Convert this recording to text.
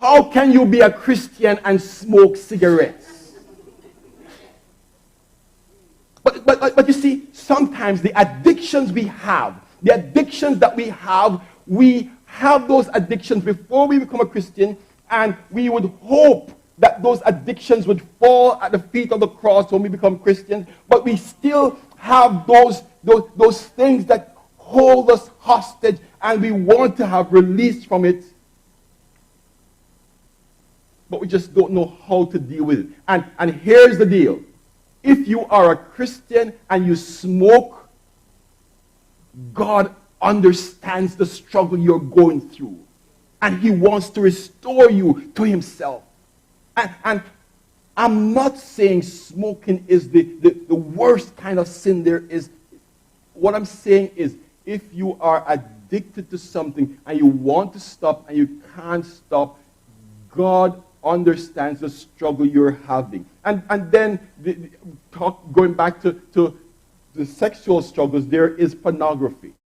How can you be a Christian and smoke cigarettes? But you see, sometimes the addictions we have, we have those addictions before we become a Christian, and we would hope that those addictions would fall at the feet of the cross when we become Christians, but we still have those things that hold us hostage, and we want to have released from it, but we just don't know how to deal with it. And here's the deal. If you are a Christian and you smoke, God understands the struggle you're going through. And he wants to restore you to himself. And I'm not saying smoking is the worst kind of sin there is. What I'm saying is, if you are addicted to something and you want to stop and you can't stop, God understands the struggle you're having. And then, going back to the sexual struggles, there is pornography.